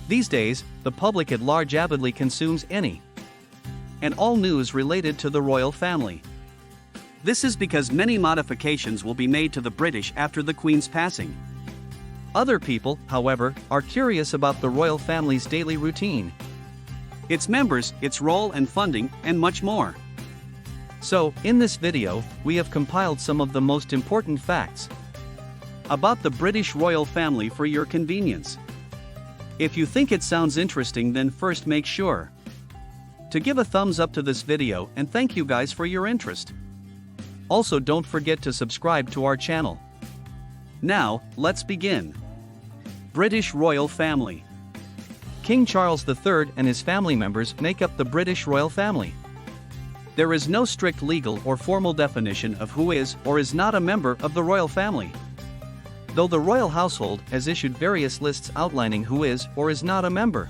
These days, the public at large avidly consumes any and all news related to the royal family. This is because many modifications will be made to the British after the Queen's passing. Other people, however, are curious about the royal family's daily routine, its members, its role and funding, and much more. So, in this video, we have compiled some of the most important facts about the British royal family for your convenience. If you think it sounds interesting, then first make sure to give a thumbs up to this video, and thank you guys for your interest. Also, don't forget to subscribe to our channel. Now, let's begin. British royal family. King Charles III and his family members make up the British royal family. There is no strict legal or formal definition of who is or is not a member of the royal family, though the royal household has issued various lists outlining who is or is not a member.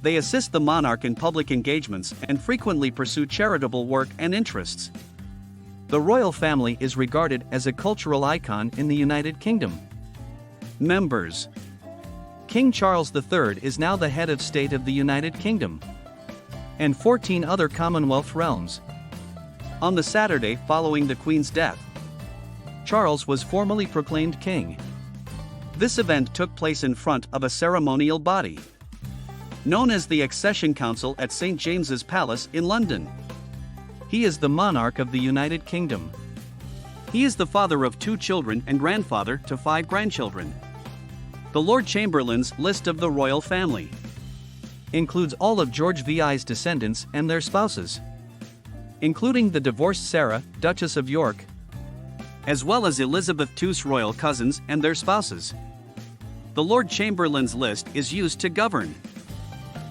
They assist the monarch in public engagements and frequently pursue charitable work and interests. The royal family is regarded as a cultural icon in the United Kingdom. Members. King Charles III is now the head of state of the United Kingdom and 14 other Commonwealth realms. On the Saturday following the Queen's death, Charles was formally proclaimed king. This event took place in front of a ceremonial body known as the Accession Council at St. James's Palace in London. He is the monarch of the United Kingdom. He is the father of 2 children and grandfather to 5 grandchildren. The Lord Chamberlain's list of the royal family includes all of George VI's descendants and their spouses, including the divorced Sarah, Duchess of York, as well as Elizabeth II's royal cousins and their spouses. The Lord Chamberlain's list is used to govern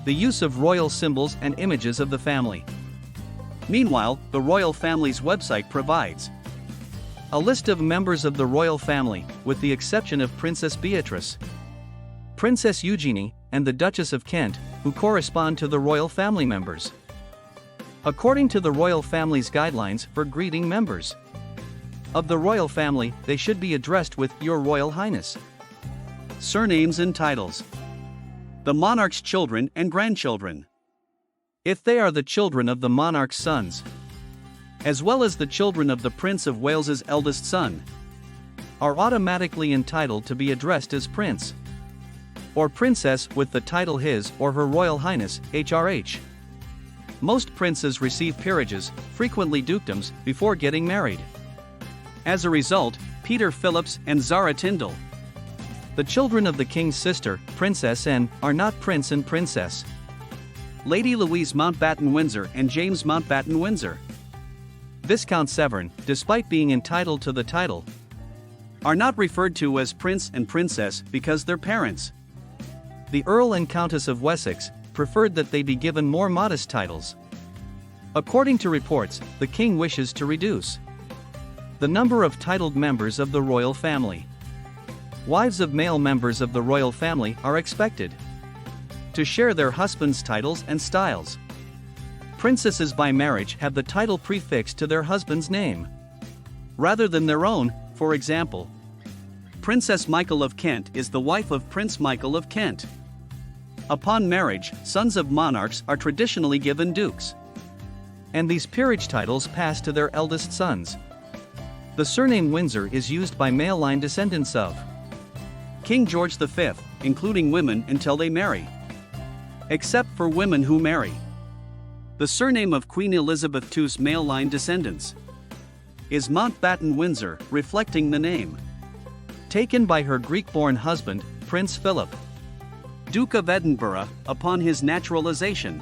the use of royal symbols and images of the family. Meanwhile, the royal family's website provides a list of members of the royal family, with the exception of Princess Beatrice, Princess Eugenie, and the Duchess of Kent, who correspond to the royal family members. According to the royal family's guidelines for greeting members of the royal family, they should be addressed with Your Royal Highness. Surnames and titles. The monarch's children and grandchildren, if they are the children of the monarch's sons, as well as the children of the Prince of Wales's eldest son, are automatically entitled to be addressed as Prince or Princess with the title His or Her Royal Highness, HRH. Most princes receive peerages, frequently dukedoms, before getting married. As a result, Peter Phillips and Zara Tyndall, the children of the king's sister, Princess Anne, are not prince and princess. Lady Louise Mountbatten-Windsor and James Mountbatten-Windsor, Viscount Severn, despite being entitled to the title, are not referred to as prince and princess because their parents, the Earl and Countess of Wessex, preferred that they be given more modest titles. According to reports, the king wishes to reduce the number of titled members of the royal family. Wives of male members of the royal family are expected to share their husbands' titles and styles. Princesses by marriage have the title prefixed to their husband's name rather than their own. For example, Princess Michael of Kent is the wife of Prince Michael of Kent. Upon marriage, sons of monarchs are traditionally given dukes, and these peerage titles pass to their eldest sons. The surname Windsor is used by male line descendants of King George V, including women until they marry, except for women who marry. The surname of Queen Elizabeth II's male line descendants is Mountbatten-Windsor, reflecting the name taken by her Greek-born husband, Prince Philip, Duke of Edinburgh, upon his naturalization.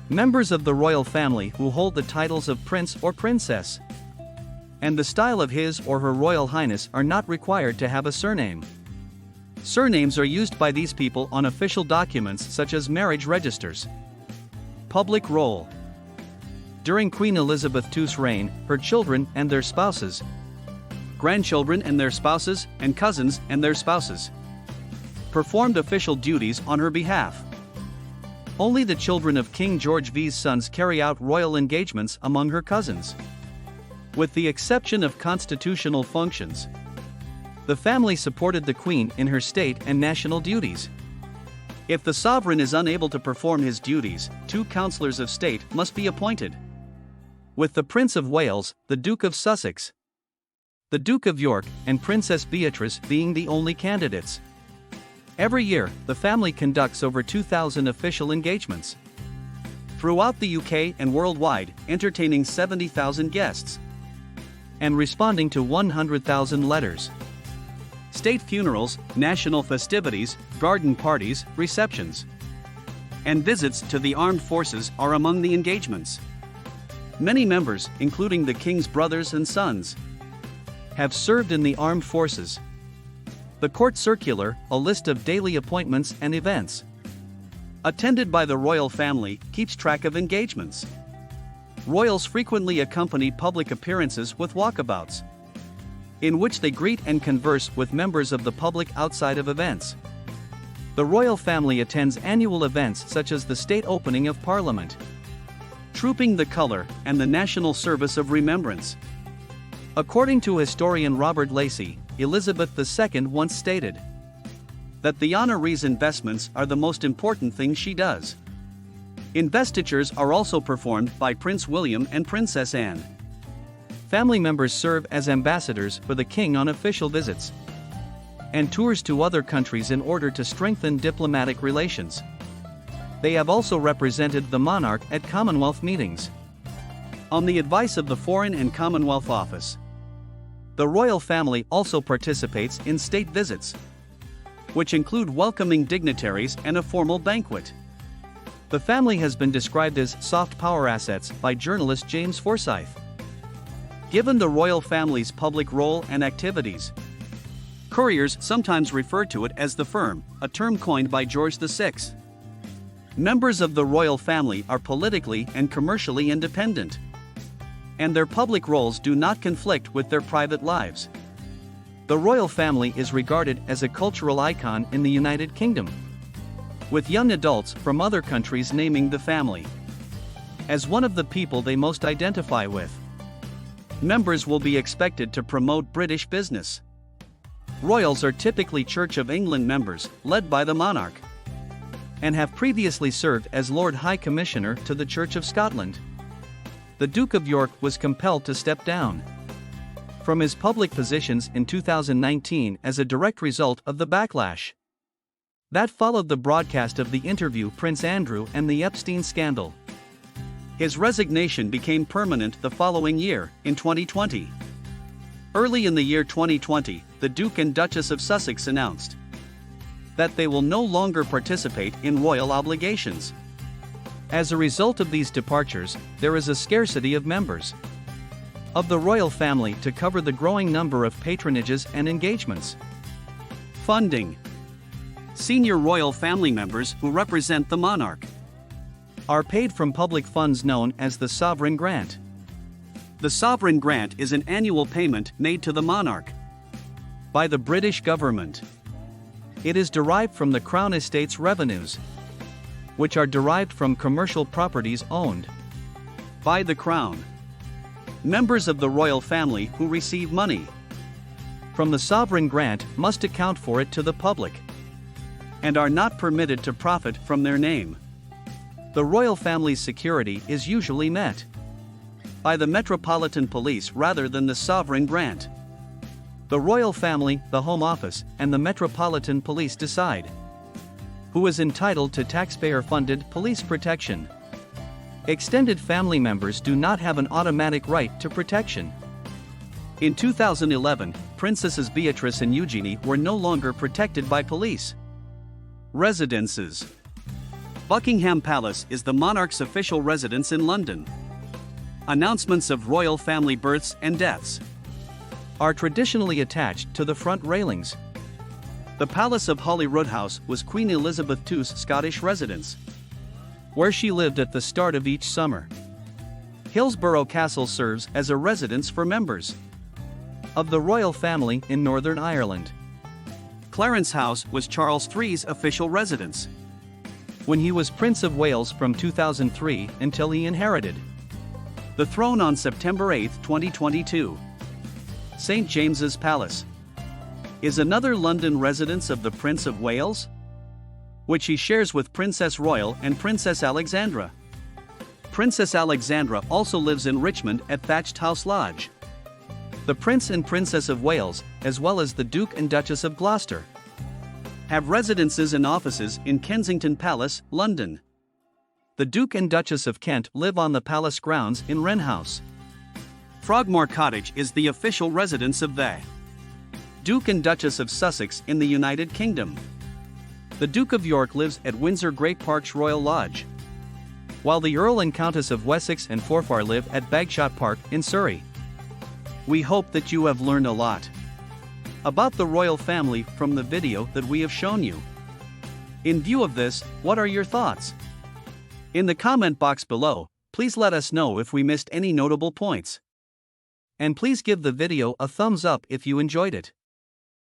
Members of the royal family who hold the titles of prince or princess and the style of His or Her Royal Highness are not required to have a surname. Surnames are used by these people on official documents such as marriage registers. Public role. During Queen Elizabeth II's reign, her children and their spouses, grandchildren and their spouses, and cousins and their spouses performed official duties on her behalf. Only the children of King George V's sons carry out royal engagements among her cousins, with the exception of constitutional functions. The family supported the Queen in her state and national duties. If the sovereign is unable to perform his duties, 2 councillors of state must be appointed, with the Prince of Wales, the Duke of Sussex, the Duke of York, and Princess Beatrice being the only candidates. Every year, the family conducts over 2,000 official engagements throughout the UK and worldwide, entertaining 70,000 guests and responding to 100,000 letters. State funerals, national festivities, garden parties, receptions, and visits to the armed forces are among the engagements. Many members, including the King's brothers and sons, have served in the armed forces. The court circular, a list of daily appointments and events attended by the royal family, keeps track of engagements. Royals frequently accompany public appearances with walkabouts, in which they greet and converse with members of the public outside of events. The royal family attends annual events such as the state opening of Parliament, Trooping the Colour, and the National Service of Remembrance. According to historian Robert Lacey, Elizabeth II once stated that the honoree's investments are the most important thing she does. Investitures are also performed by Prince William and Princess Anne. Family members serve as ambassadors for the king on official visits and tours to other countries in order to strengthen diplomatic relations. They have also represented the monarch at Commonwealth meetings. On the advice of the Foreign and Commonwealth Office, the royal family also participates in state visits, which include welcoming dignitaries and a formal banquet. The family has been described as soft power assets by journalist James Forsyth. Given the royal family's public role and activities, couriers sometimes refer to it as the firm, a term coined by George VI. Members of the royal family are politically and commercially independent, and their public roles do not conflict with their private lives. The royal family is regarded as a cultural icon in the United Kingdom, with young adults from other countries naming the family as one of the people they most identify with. Members will be expected to promote British business. Royals are typically Church of England members, led by the monarch, and have previously served as Lord High Commissioner to the Church of Scotland. The Duke of York was compelled to step down from his public positions in 2019 as a direct result of the backlash that followed the broadcast of the interview Prince Andrew and the Epstein scandal. His resignation became permanent the following year, in 2020. Early in the year 2020, the Duke and Duchess of Sussex announced that they will no longer participate in royal obligations. As a result of these departures, there is a scarcity of members of the royal family to cover the growing number of patronages and engagements. Funding. Senior royal family members who represent the monarch are paid from public funds known as the sovereign grant. The sovereign grant is an annual payment made to the monarch by the British government. It is derived from the Crown Estate's revenues, which are derived from commercial properties owned by the Crown. Members of the royal family who receive money from the sovereign grant must account for it to the public and are not permitted to profit from their name. The royal family's security is usually met by the Metropolitan Police rather than the sovereign grant. The royal family, the Home Office, and the Metropolitan Police decide who is entitled to taxpayer-funded police protection. Extended family members do not have an automatic right to protection. In 2011, Princesses Beatrice and Eugenie were no longer protected by police. Residences. Buckingham Palace is the monarch's official residence in London. Announcements of royal family births and deaths are traditionally attached to the front railings. The Palace of Holyrood House was Queen Elizabeth II's Scottish residence, where she lived at the start of each summer. Hillsborough Castle serves as a residence for members of the royal family in Northern Ireland. Clarence House was Charles III's official residence when he was Prince of Wales from 2003 until he inherited the throne on September 8, 2022. St. James's Palace is another London residence of the Prince of Wales, which he shares with Princess Royal and Princess Alexandra. Princess Alexandra also lives in Richmond at Thatched House Lodge. The Prince and Princess of Wales, as well as the Duke and Duchess of Gloucester, have residences and offices in Kensington Palace, London. The Duke and Duchess of Kent live on the palace grounds in Wren House. Frogmore Cottage is the official residence of the Duke and Duchess of Sussex in the United Kingdom. The Duke of York lives at Windsor Great Park's Royal Lodge, while the Earl and Countess of Wessex and Forfar live at Bagshot Park in Surrey. We hope that you have learned a lot about the royal family from the video that we have shown you. In view of this, what are your thoughts? In the comment box below, please let us know if we missed any notable points. And please give the video a thumbs up if you enjoyed it.